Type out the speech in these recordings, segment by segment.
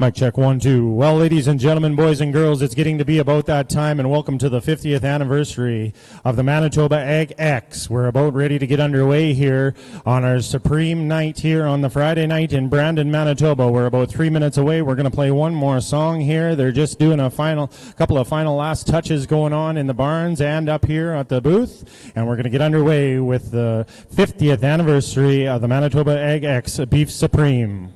Mic check 1, 2. Well, ladies and gentlemen, boys and girls, it's getting to be about that time, and welcome to the 50th anniversary of the Manitoba Ag X. We're about ready to get underway here on our supreme night here on the Friday night in Brandon, Manitoba. We're about 3 minutes away. We're going to play one more song here. They're just doing a couple of final last touches going on in the barns and up here at the booth, and we're going to get underway with the 50th anniversary of the Manitoba Ag X Beef Supreme.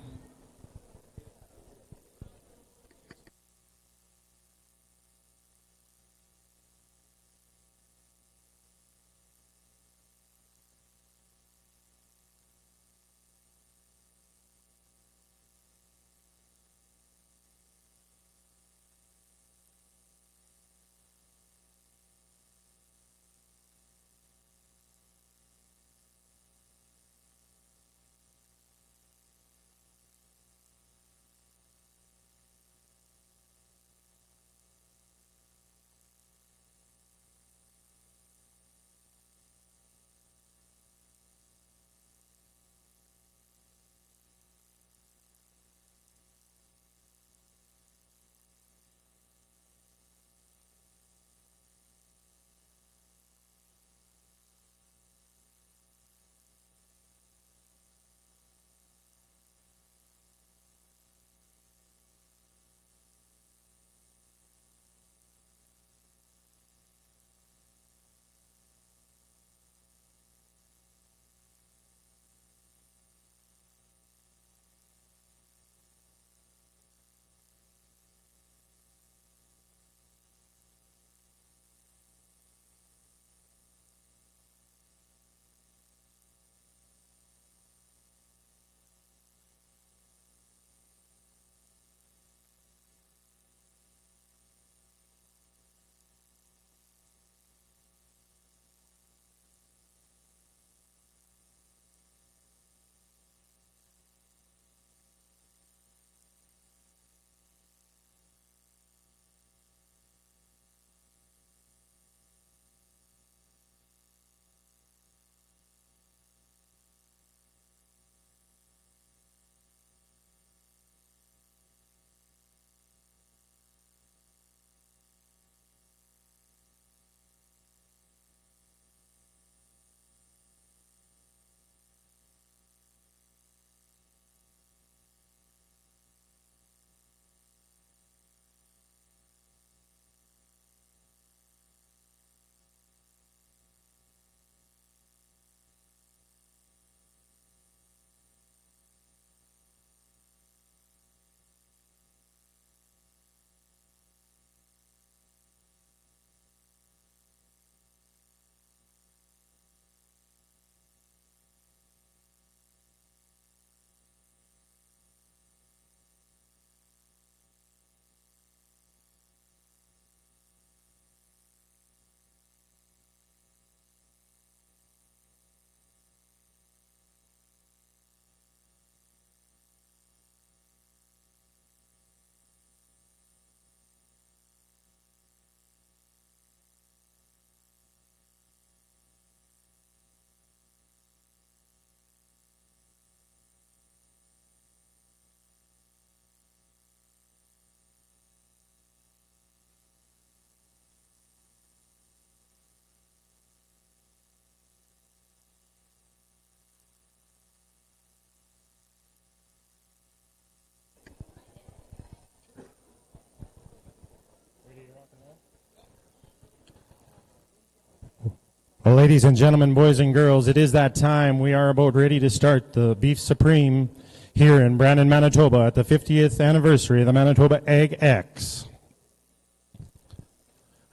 Well, ladies and gentlemen, boys and girls, it is that time. We are about ready to start the Beef Supreme here in Brandon, Manitoba at the 50th anniversary of the Manitoba Ag X.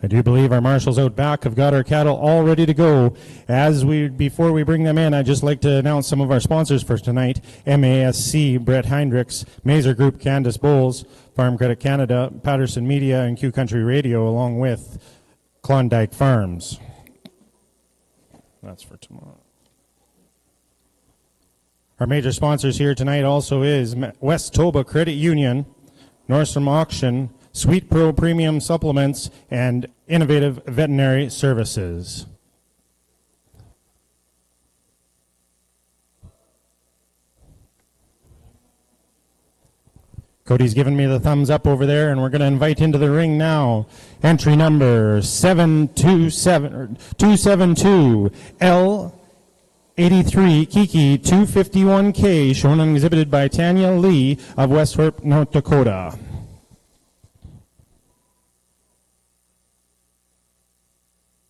I do believe our marshals out back have got our cattle all ready to go. Before we bring them in, I'd just like to announce some of our sponsors for tonight. MASC, Brett Heinrichs, Mazer Group, Candace Bowles, Farm Credit Canada, Patterson Media, and Q Country Radio, along with Klondike Farms. That's for tomorrow. Our major sponsors here tonight also is Westoba Credit Union, Nordstrom Auction, Sweet Pro Premium Supplements, and Innovative Veterinary Services. Cody's giving me the thumbs up over there, and we're going to invite into the ring now entry number 272 L83 Kiki 251K, shown and exhibited by Tanya Lee of Westhorp, North Dakota.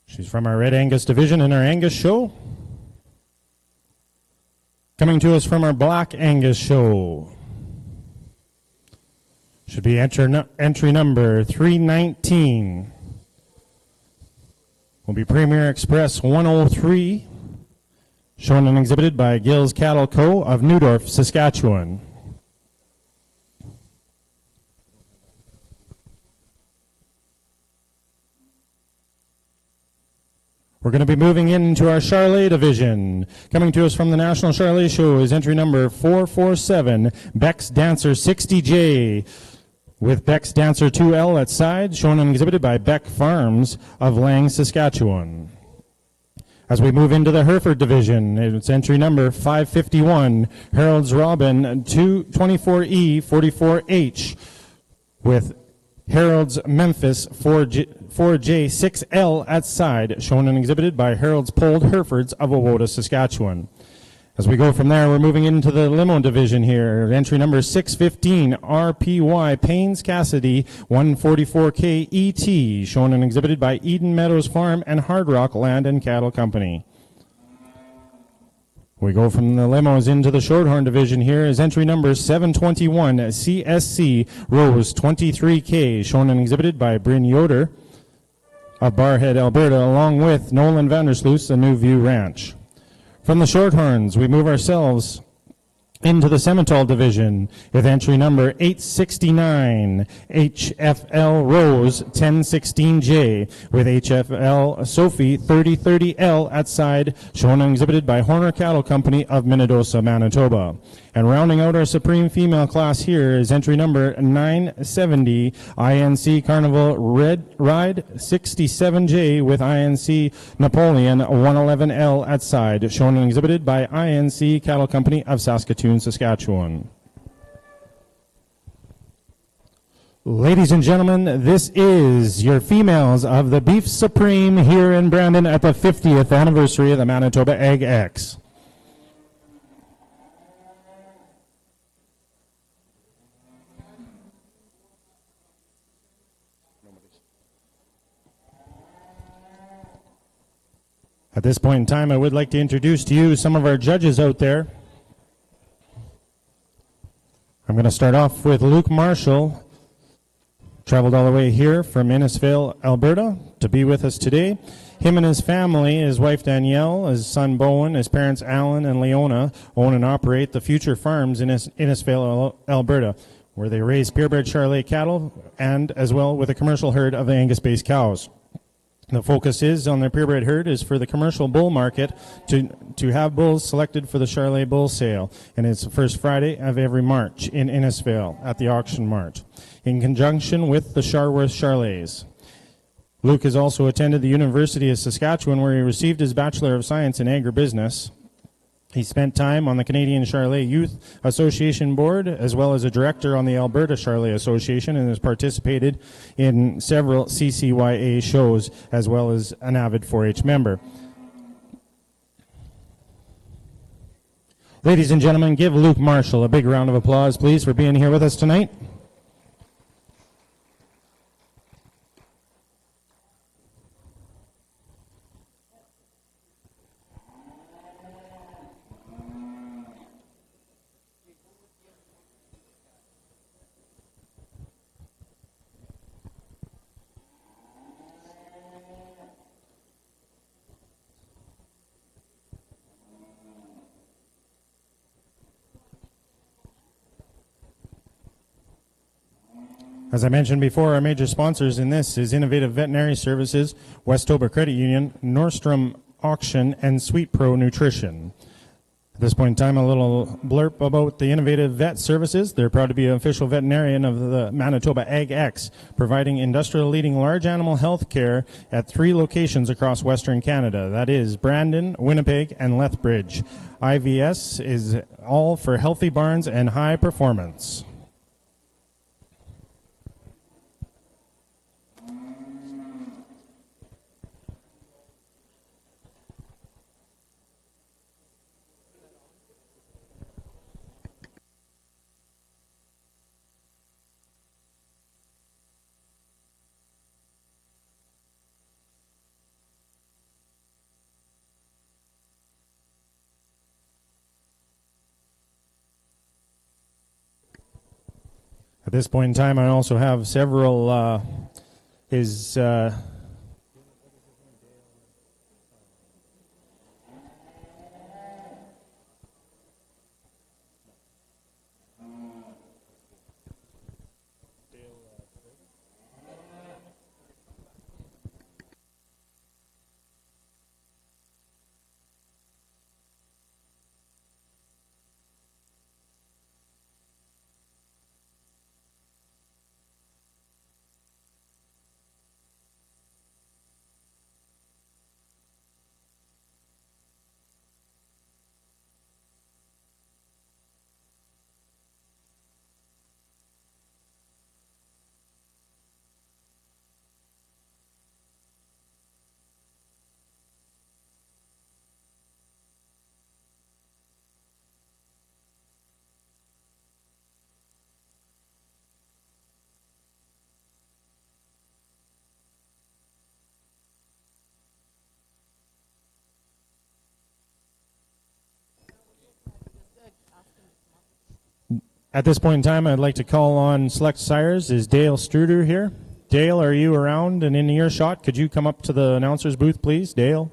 She's from our Red Angus division in our Angus show. Coming to us from our Black Angus show should be entry number 319. Will be Premier Express 103, shown and exhibited by Gills Cattle Co. of Newdorf, Saskatchewan. We're going to be moving into our Charlet division. Coming to us from the National Charlet Show is entry number 447, Beck's Dancer 60J, with Beck's Dancer 2L at side, shown and exhibited by Beck Farms of Lang, Saskatchewan. As we move into the Hereford division, it's entry number 551, Harold's Robin 224E 44H, with Harold's Memphis 4J6L at side, shown and exhibited by Harold's Polled Herefords of Owota, Saskatchewan. As we go from there, we're moving into the limo division here. Entry number 615, RPY Paynes Cassidy 144K ET, shown and exhibited by Eden Meadows Farm and Hard Rock Land and Cattle Company. We go from the limos into the Shorthorn division here is entry number 721, CSC Rose 23K, shown and exhibited by Bryn Yoder of Barhead, Alberta, along with Nolan Vandersloot of New View Ranch. From the Shorthorns, we move ourselves into the Simmental division with entry number 869, HFL Rose 1016J, with HFL Sophie 3030L at side, shown and exhibited by Horner Cattle Company of Minnedosa, Manitoba. And rounding out our Supreme Female class here is entry number 970, INC Carnival Red Ride 67J, with INC Napoleon 111L at side, shown and exhibited by INC Cattle Company of Saskatoon, Saskatchewan. Ladies and gentlemen, this is your females of the Beef Supreme here in Brandon at the 50th anniversary of the Manitoba Ag X. At this point in time, I would like to introduce to you some of our judges out there. I'm going to start off with Luke Marshall. Traveled all the way here from Innisfail, Alberta, to be with us today. Him and his family, his wife Danielle, his son Bowen, his parents Alan and Leona, own and operate the Future Farms in Innisfail, Alberta, where they raise purebred Charolais cattle and as well with a commercial herd of Angus-based cows. The focus is on their purebred herd is for the commercial bull market to have bulls selected for the Charolais Bull Sale, and it's the first Friday of every March in Innisfail at the Auction Mart, in conjunction with the Charworth Charolais. Luke has also attended the University of Saskatchewan, where he received his Bachelor of Science in Agribusiness. He spent time on the Canadian Charolais Youth Association Board, as well as a director on the Alberta Charolais Association, and has participated in several CCYA shows, as well as an avid 4-H member. Ladies and gentlemen, give Luke Marshall a big round of applause, please, for being here with us tonight. As I mentioned before, our major sponsors in this is Innovative Veterinary Services, Westover Credit Union, Nordstrom Auction, and Sweet Pro Nutrition. At this point in time, a little blurb about the Innovative Vet Services. They're proud to be an official veterinarian of the Manitoba Ag X, providing industrial-leading large animal health care at 3 locations across Western Canada. That is Brandon, Winnipeg, and Lethbridge. IVS is all for healthy barns and high performance. At this point in time, I also have several his At this point in time, I'd like to call on Select Sires. Is Dale Struder here? Dale, are you around and in earshot? Could you come up to the announcer's booth, please? Dale?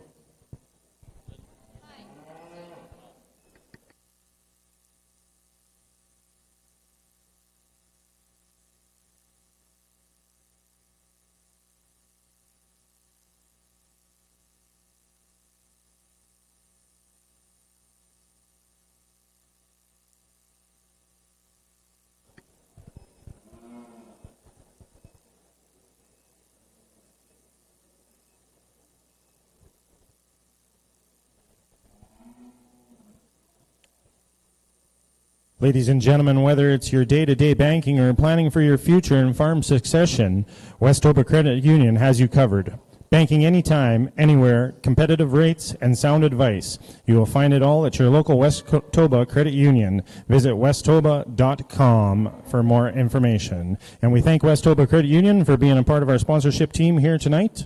Ladies and gentlemen, whether it's your day-to-day banking or planning for your future in farm succession, Westoba Credit Union has you covered. Banking anytime, anywhere, competitive rates, and sound advice. You will find it all at your local Westoba Credit Union. Visit westoba.com for more information. And we thank Westoba Credit Union for being a part of our sponsorship team here tonight.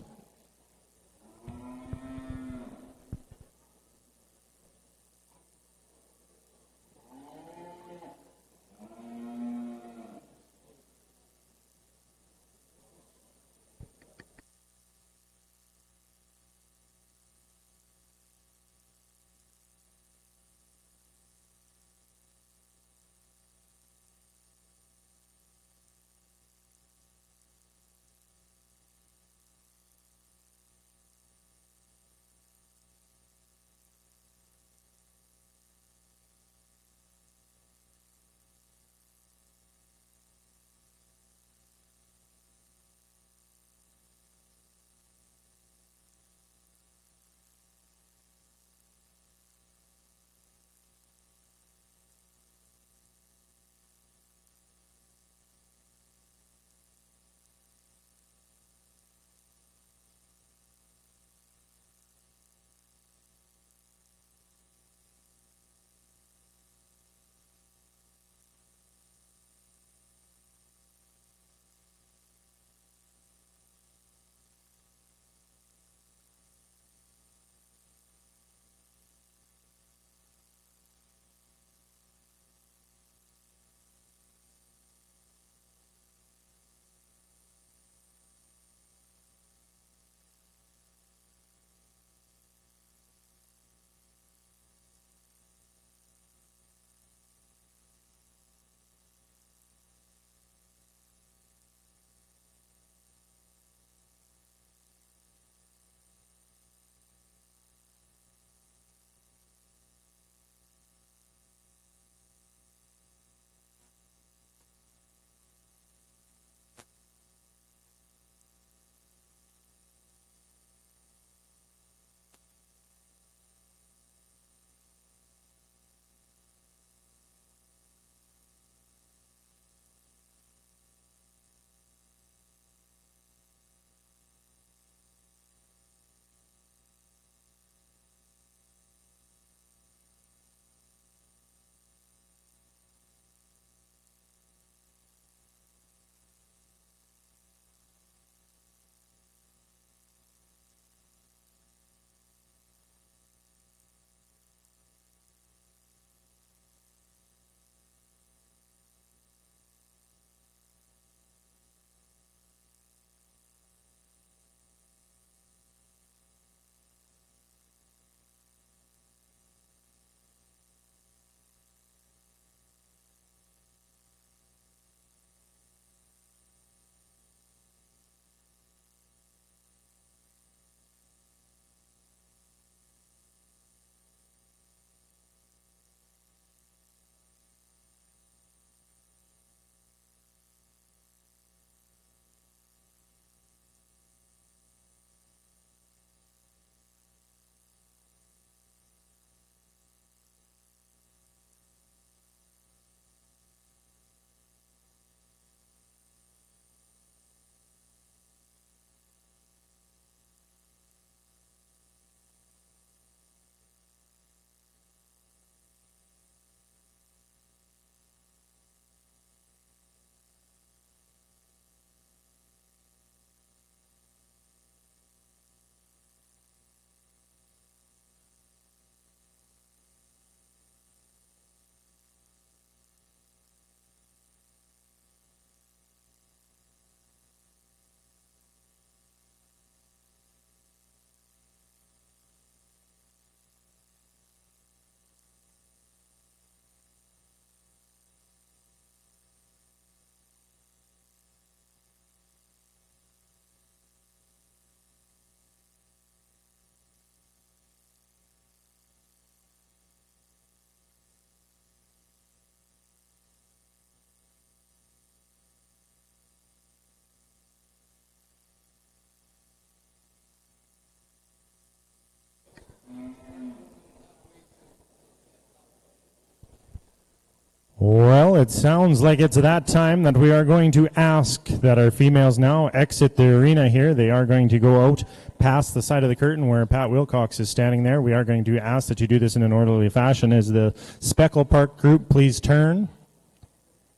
it sounds like it's that time that we are going to ask that our females now exit the arena here. They are going to go out past the side of the curtain where Pat Wilcox is standing there. We are going to ask that you do this in an orderly fashion. As the Speckle Park group, please turn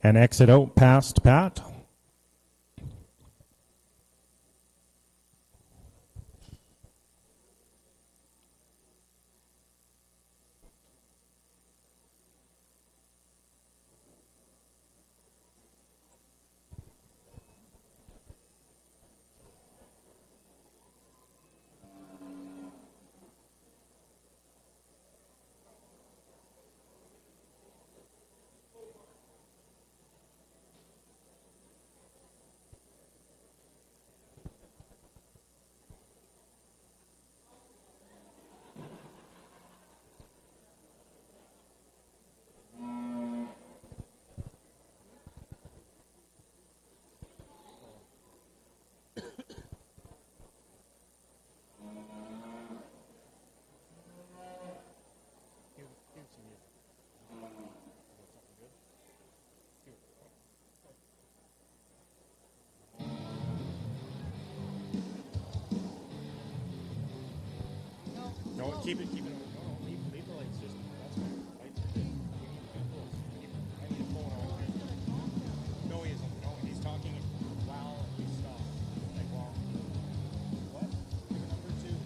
and exit out past Pat. Keep it. No, leave the lights. Just that's fine. Lights are good. I need a phone on here. No, he isn't. No, he's talking while we stop. Like while. What? Number 2.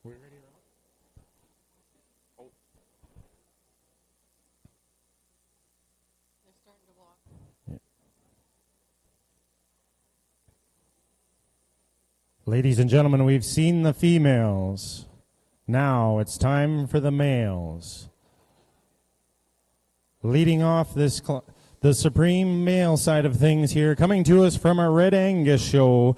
We ready, Rob? Oh. They're starting to walk. Yeah. Ladies and gentlemen, we've seen the females. Now it's time for the males. Leading off this the supreme male side of things here, coming to us from our Red Angus show.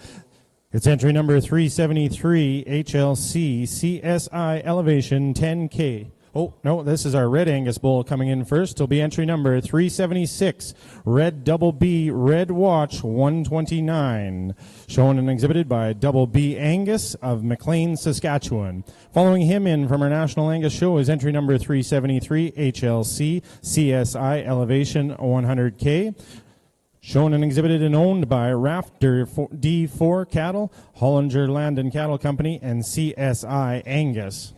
It's entry number 373, HLC, CSI Elevation 10K. Oh, no, this is our Red Angus bull coming in first. It'll be entry number 376, Red Double B, Red Watch 129. Shown and exhibited by Double B Angus of McLean, Saskatchewan. Following him in from our National Angus show is entry number 373, HLC, CSI Elevation 100K. Shown and exhibited and owned by Rafter D4 Cattle, Hollinger Land and Cattle Company, and CSI Angus.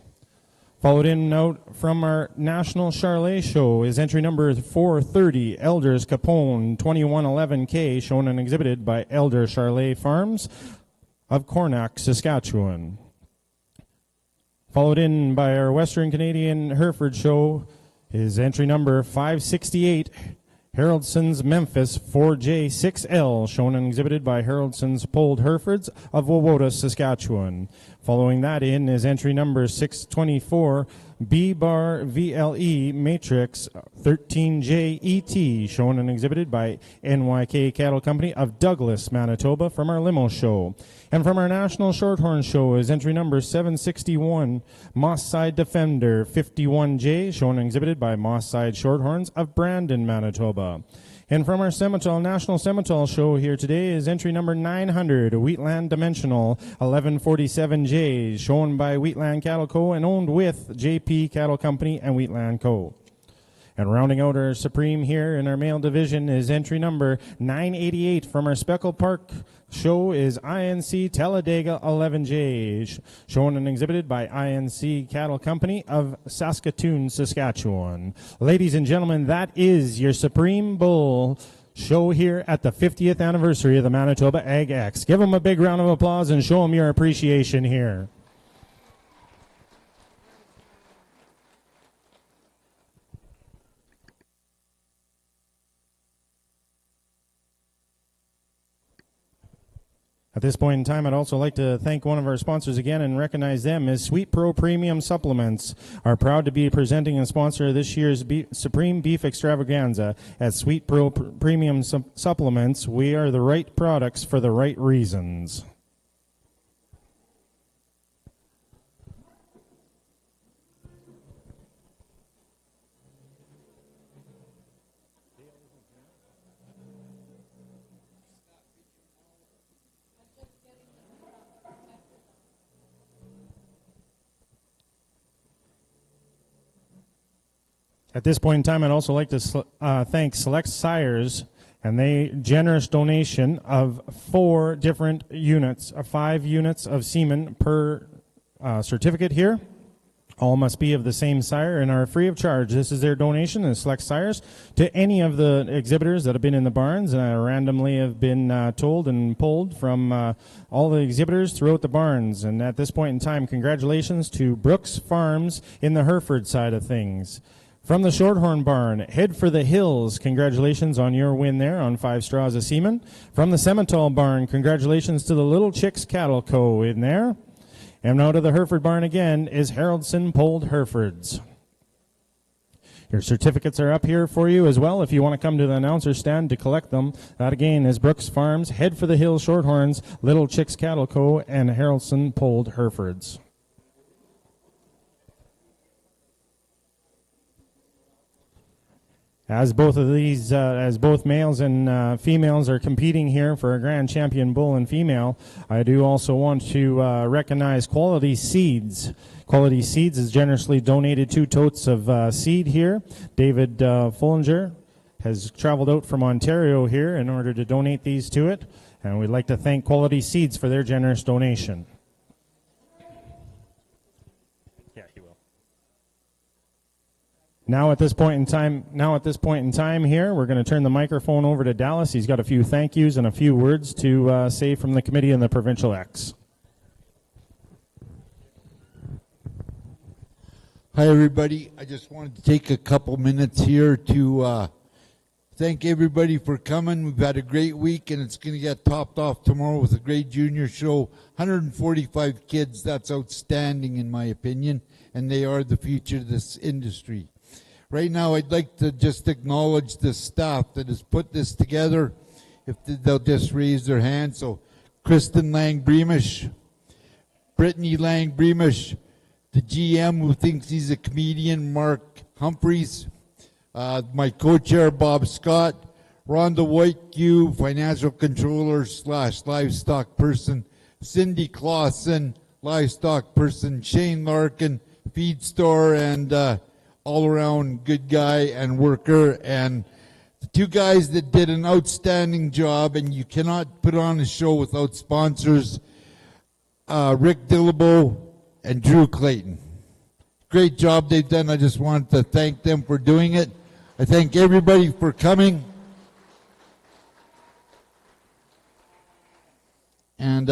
Followed in out from our National Charlet show is entry number 430, Elders Capone 2111K, shown and exhibited by Elder Charlet Farms of Cornack, Saskatchewan. Followed in by our Western Canadian Hereford show is entry number 568, Haraldson's Memphis 4J6L, shown and exhibited by Haraldson's Polled Herefords of Wawota, Saskatchewan. Following that in is entry number 624, B-Bar VLE Matrix 13JET, shown and exhibited by NYK Cattle Company of Douglas, Manitoba, from our Limo show. And from our National Shorthorn show is entry number 761, Moss-Side Defender 51J, shown and exhibited by Moss-Side Shorthorns of Brandon, Manitoba. And from our National Simmental show here today is entry number 900, Wheatland Dimensional 1147J, shown by Wheatland Cattle Co. and owned with JP Cattle Company and Wheatland Co. And rounding out our Supreme here in our male division is entry number 988 from our Speckle Park show is INC Talladega 11J, shown and exhibited by INC Cattle Company of Saskatoon, Saskatchewan. Ladies and gentlemen, that is your Supreme Bull show here at the 50th anniversary of the Manitoba Ag X. Give them a big round of applause and show them your appreciation here. At this point in time, I'd also like to thank one of our sponsors again and recognize them as Sweet Pro Premium Supplements, are proud to be presenting and sponsor this year's Supreme Beef Extravaganza. At Sweet Pro Premium Supplements, we are the right products for the right reasons. At this point in time, I'd also like to thank Select Sires and they generous donation of 4 different units, 5 units of semen per certificate here. All must be of the same sire and are free of charge. This is their donation as Select Sires to any of the exhibitors that have been in the barns. Randomly have been told and pulled from all the exhibitors throughout the barns. And at this point in time, congratulations to Brooks Farms in the Hereford side of things. From the Shorthorn Barn, Head for the Hills, congratulations on your win there on 5 straws of semen. From the Simmental Barn, congratulations to the Little Chicks Cattle Co. in there. And now to the Hereford Barn again is Haraldson Polled Herefords. Your certificates are up here for you as well if you want to come to the announcer stand to collect them. That again is Brooks Farms, Head for the Hills Shorthorns, Little Chicks Cattle Co. and Haraldson Polled Herefords. As both of these, as both males and females are competing here for a Grand Champion Bull and Female, I do also want to recognize Quality Seeds. Quality Seeds has generously donated 2 totes of seed here. David Fullinger has traveled out from Ontario here in order to donate these to it, and we'd like to thank Quality Seeds for their generous donation. Now at this point in time here, we're going to turn the microphone over to Dallas. He's got a few thank yous and a few words to say from the committee and the Provincial X. Hi, everybody. I just wanted to take a couple minutes here to thank everybody for coming. We've had a great week, and it's going to get topped off tomorrow with a great junior show. 145 kids. That's outstanding, in my opinion, and they are the future of this industry. Right now, I'd like to just acknowledge the staff that has put this together. If they'll just raise their hand. So, Kristen Lang-Bremish, Brittany Lang-Bremish, the GM who thinks he's a comedian, Mark Humphreys, my co-chair, Bob Scott, Rhonda White, financial controller / livestock person, Cindy Clausen, livestock person, Shane Larkin, feed store, and all-around good guy and worker, and the two guys that did an outstanding job, and you cannot put on a show without sponsors, Rick Dillabo and Drew Clayton. Great job they've done. I just wanted to thank them for doing it. I thank everybody for coming. And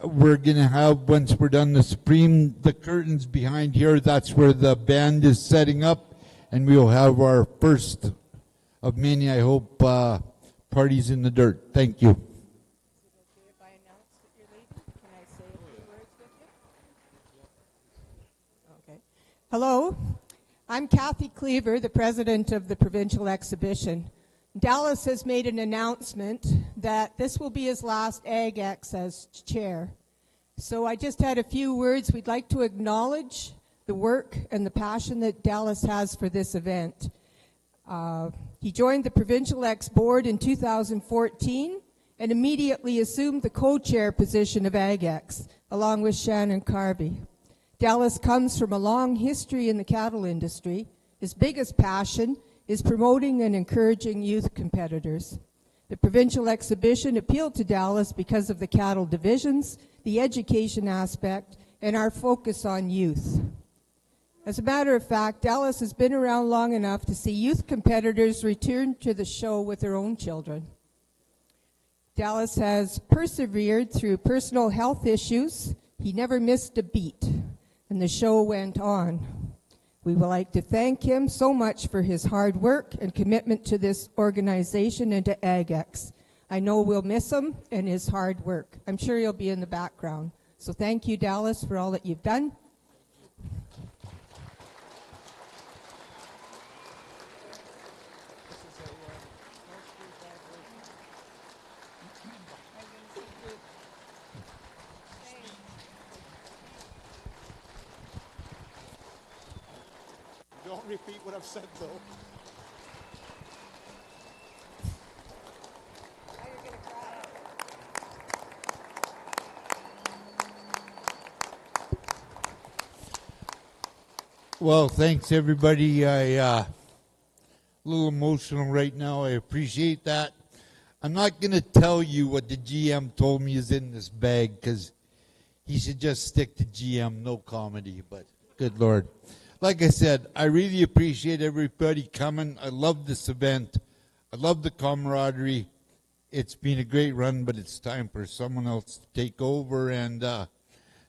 we're going to have, once we're done the Supreme, the curtains behind here, that's where the band is setting up, and we'll have our first of many, I hope, parties in the dirt. Thank you. Is it okay if I announce that you're leaving? Can I say a few words with you? Okay. Hello, I'm Kathy Cleaver, the president of the Provincial Exhibition. Dallas has made an announcement that this will be his last AgX as chair. So I just had a few words. We'd like to acknowledge the work and the passion that Dallas has for this event. He joined the Provincial X board in 2014 and immediately assumed the co-chair position of AgX, along with Shannon Carvey. Dallas comes from a long history in the cattle industry. His biggest passion is promoting and encouraging youth competitors. The Provincial Exhibition appealed to Dallas because of the cattle divisions, the education aspect, and our focus on youth. As a matter of fact, Dallas has been around long enough to see youth competitors return to the show with their own children. Dallas has persevered through personal health issues. He never missed a beat, and the show went on. We would like to thank him so much for his hard work and commitment to this organization and to AgX. I know we'll miss him and his hard work. I'm sure he'll be in the background. So thank you, Dallas, for all that you've done. Don't repeat what I've said, though. Well, thanks, everybody. I'm a little emotional right now. I appreciate that. I'm not going to tell you what the GM told me is in this bag, because he should just stick to GM, no comedy, but good Lord. Like I said, I really appreciate everybody coming. I love this event. I love the camaraderie. It's been a great run, but it's time for someone else to take over, and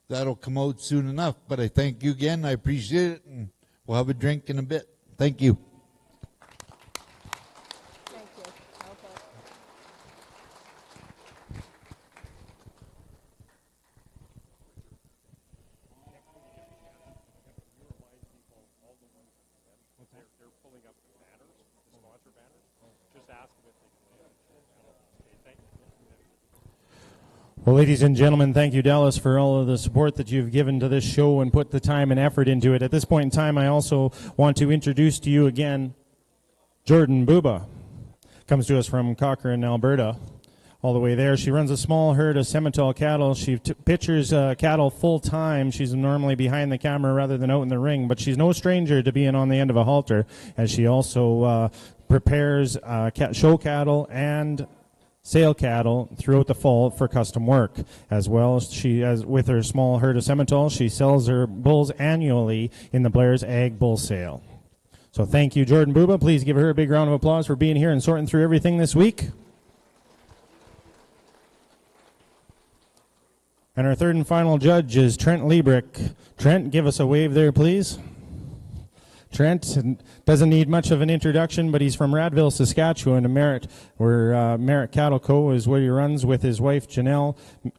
that'll come out soon enough. But I thank you again. I appreciate it, and we'll have a drink in a bit. Thank you. Thank you. Okay. They're pulling up the banners, the sponsor banners. Just ask them if they can. Okay, thank you. Well, ladies and gentlemen, thank you, Dallas, for all of the support that you've given to this show and put the time and effort into it. At this point in time, I also want to introduce to you again Jordan Buba. Comes to us from Cochrane, Alberta. All the way there. She runs a small herd of Simmental cattle. She pictures cattle full-time. She's normally behind the camera rather than out in the ring, but she's no stranger to being on the end of a halter, as she also prepares show cattle and sale cattle throughout the fall for custom work. As well, with her small herd of Simmental, she sells her bulls annually in the Blair's Ag Bull Sale. So thank you, Jordan Buba. Please give her a big round of applause for being here and sorting through everything this week. And our third and final judge is Trent Liebrick. Trent, give us a wave there, please. Trent doesn't need much of an introduction, but he's from Radville, Saskatchewan, to Merritt, where Merritt Cattle Co. is where he runs with his wife Janelle,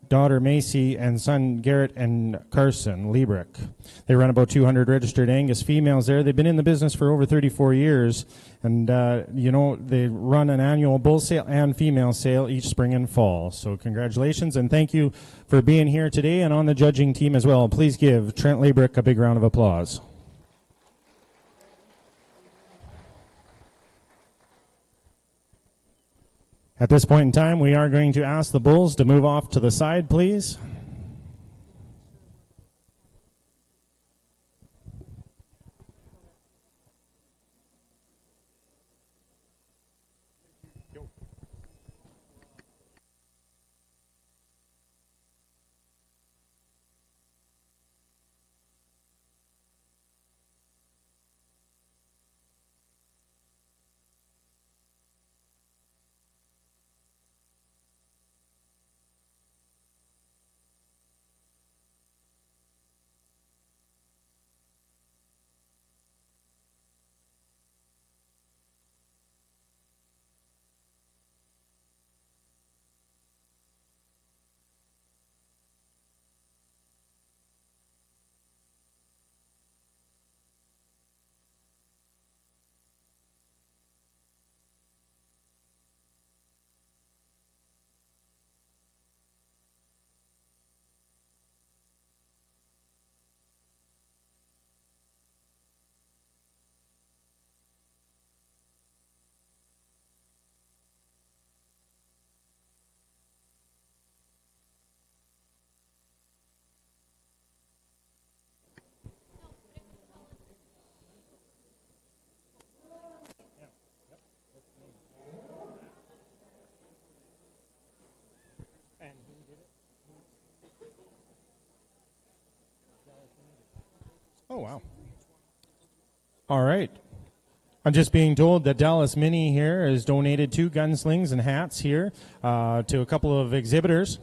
daughter Macy, and son Garrett and Carson Liebrick. They run about 200 registered Angus females there. They've been in the business for over 34 years, and they run an annual bull sale and female sale each spring and fall. So congratulations, and thank you for being here today and on the judging team as well. Please give Trent Liebrick a big round of applause. At this point in time, we are going to ask the bulls to move off to the side, please. Oh, wow. All right. I'm just being told that Dallas Mini here has donated 2 gunslings and hats here to a couple of exhibitors.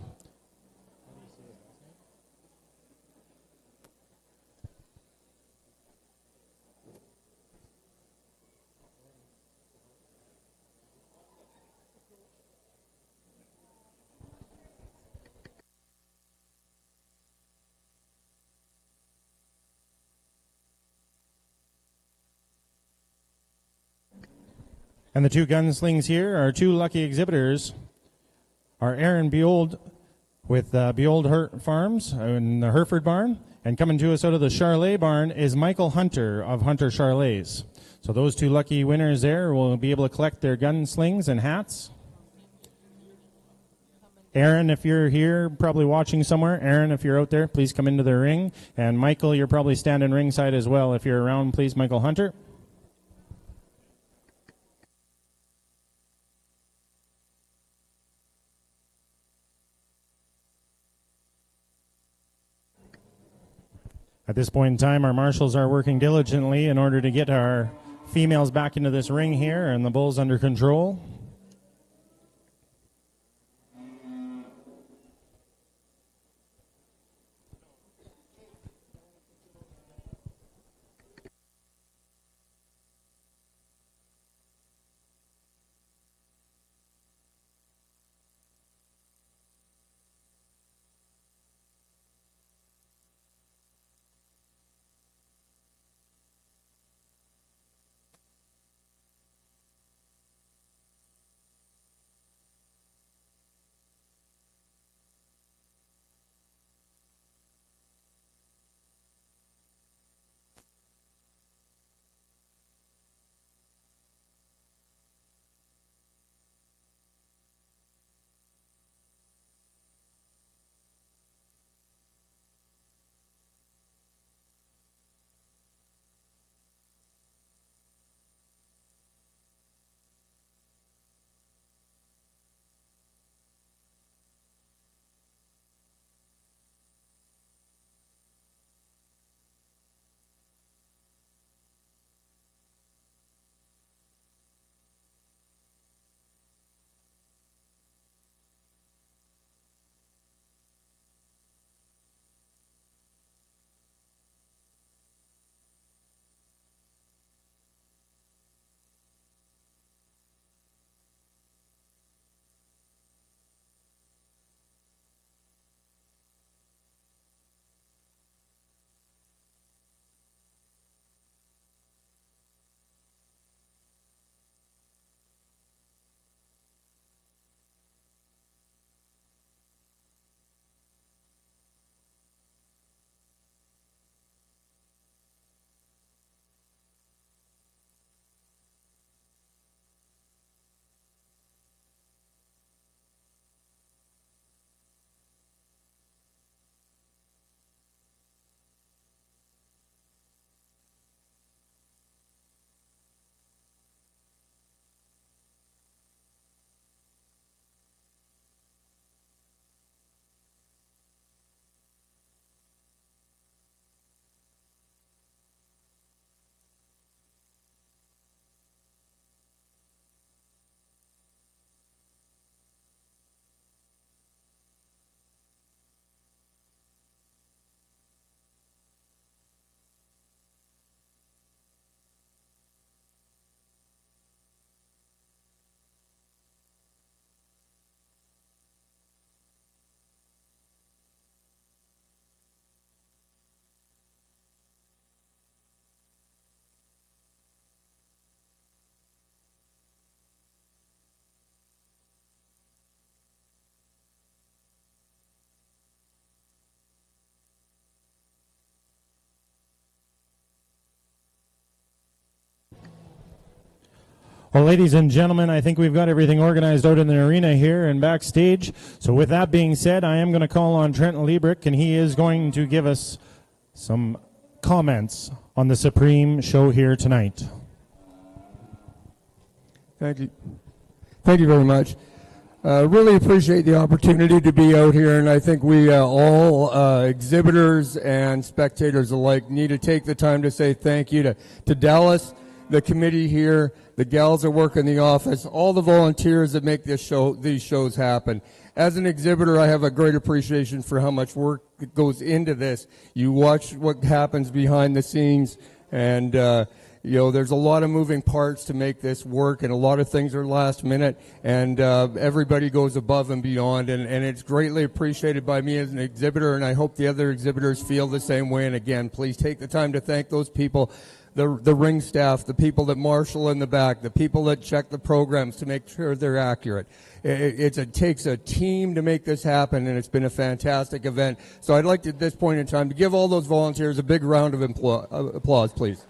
And the 2 gunslings here, our 2 lucky exhibitors, are Aaron Beold with Beold Farms in the Hereford barn, and coming to us out of the Charlet barn is Michael Hunter of Hunter Charlets. So those 2 lucky winners there will be able to collect their gunslings and hats. Aaron, if you're here, probably watching somewhere, Aaron, if you're out there, please come into the ring. And Michael, you're probably standing ringside as well. If you're around, please, Michael Hunter. At this point in time, our marshals are working diligently in order to get our females back into this ring here and the bulls under control. Well, ladies and gentlemen, I think we've got everything organized out in the arena here and backstage. So with that being said, I am going to call on Trent Liebrick, and he is going to give us some comments on the Supreme show here tonight. Thank you. Thank you very much. Really appreciate the opportunity to be out here, and I think we all exhibitors and spectators alike need to take the time to say thank you to Dallas, the committee here, the gals that work in the office, all the volunteers that make these shows happen. As an exhibitor, I have a great appreciation for how much work goes into this. You watch what happens behind the scenes, and there's a lot of moving parts to make this work, and a lot of things are last minute, and everybody goes above and beyond, and it's greatly appreciated by me as an exhibitor, and I hope the other exhibitors feel the same way. And again, please take the time to thank those people, the ring staff, the people that marshal in the back, the people that check the programs to make sure they're accurate. It takes a team to make this happen, and it's been a fantastic event. So I'd like to, at this point in time, to give all those volunteers a big round of applause, please.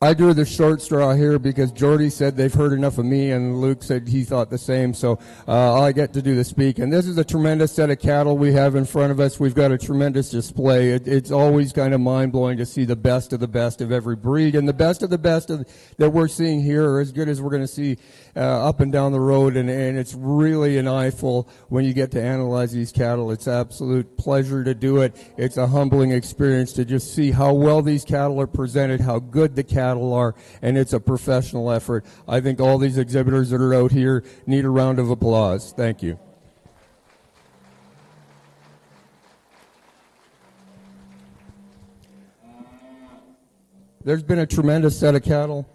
I drew the short straw here because Jordy said they've heard enough of me, and Luke said he thought the same, so I get to do the speak. And this is a tremendous set of cattle we have in front of us. We've got a tremendous display. It's always kind of mind-blowing to see the best of every breed, and the best of that we're seeing here are as good as we're going to see up and down the road, and it's really an eyeful when you get to analyze these cattle. It's absolute pleasure to do it. It's a humbling experience to just see how well these cattle are presented, how good the cattle are, and it's a professional effort. I think all these exhibitors that are out here need a round of applause. Thank you. There's been a tremendous set of cattle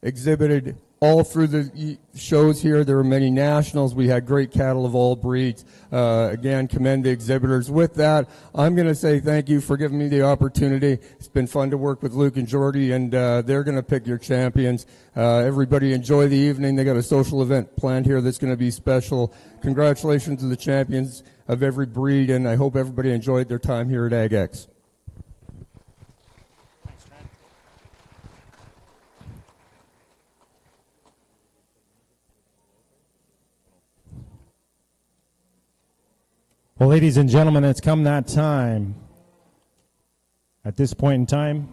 exhibited all through the shows here. There were many nationals. We had great cattle of all breeds. Again, commend the exhibitors. With that, I'm going to say thank you for giving me the opportunity. It's been fun to work with Luke and Jordy, and they're going to pick your champions. Everybody enjoy the evening. They got a social event planned here that's going to be special. Congratulations to the champions of every breed, and I hope everybody enjoyed their time here at AgX. Well, ladies and gentlemen, it's come that time. At this point in time,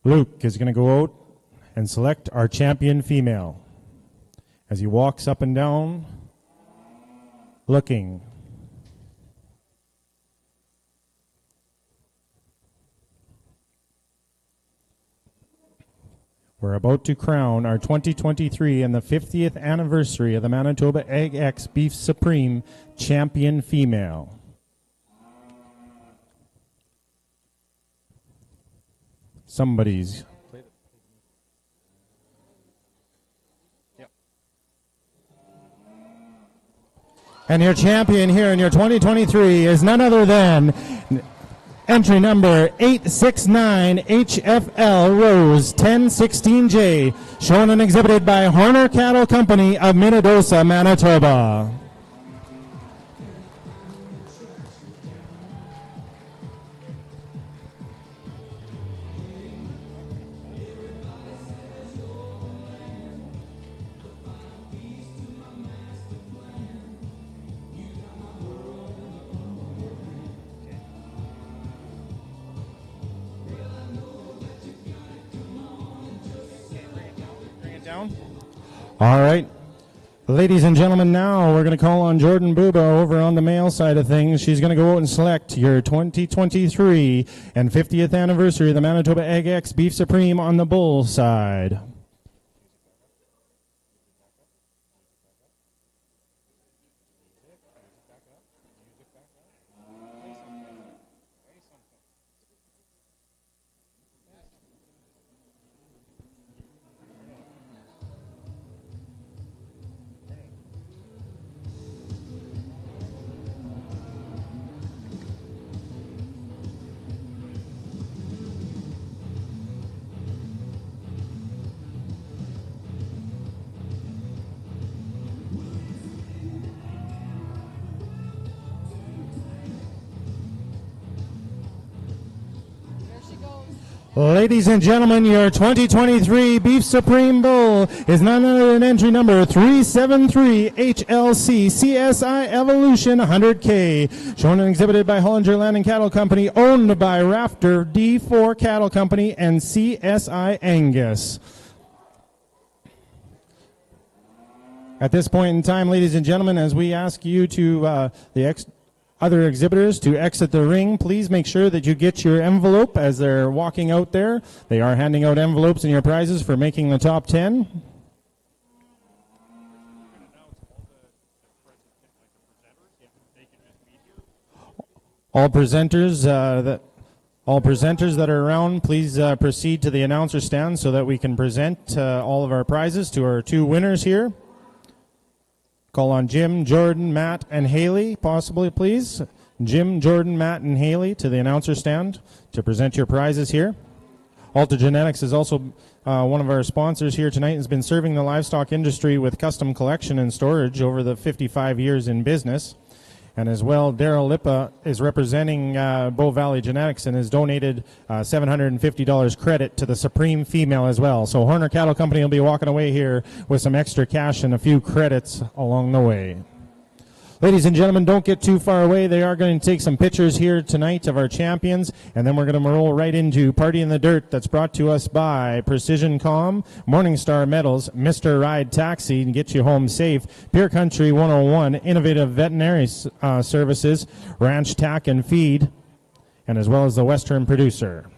Luke is going to go out and select our champion female as he walks up and down looking. We're about to crown our 2023 and the 50th anniversary of the Manitoba AgX Beef Supreme champion female. Somebody's. Yep. And your champion here in your 2023 is none other than entry number 869 HFL Rose 1016J, shown and exhibited by Horner Cattle Company of Manitoba, Manitoba. All right. Ladies and gentlemen, now we're going to call on Jordan Buba over on the male side of things. She's going to go out and select your 2023 and 50th anniversary of the Manitoba AgX Beef Supreme on the bull side. Ladies and gentlemen, your 2023 Beef Supreme Bull is none other than entry number 373 HLC CSI Evolution 100K. Shown and exhibited by Hollinger Land and Cattle Company, owned by Rafter D4 Cattle Company and CSI Angus. At this point in time, ladies and gentlemen, as we ask you to other exhibitors to exit the ring, please make sure that you get your envelope as they're walking out there. They are handing out envelopes and your prizes for making the top 10. All presenters that are around, please proceed to the announcer stand so that we can present all of our prizes to our two winners here. Call on Jim, Jordan, Matt, and Haley, possibly, please. Jim, Jordan, Matt, and Haley to the announcer stand to present your prizes here. Alta Genetics is also one of our sponsors here tonight and has been serving the livestock industry with custom collection and storage over the 55 years in business. And as well, Daryl Lippa is representing Bow Valley Genetics and has donated $750 credit to the Supreme Female as well. So Horner Cattle Company will be walking away here with some extra cash and a few credits along the way. Ladies and gentlemen, don't get too far away. They are going to take some pictures here tonight of our champions, and then we're going to roll right into Party in the Dirt that's brought to us by Precision Comm, Morningstar Metals, Mr. Ride Taxi, and get you home safe, Pure Country 101, Innovative Veterinary Services, Ranch Tack and Feed, and as well as the Western Producer.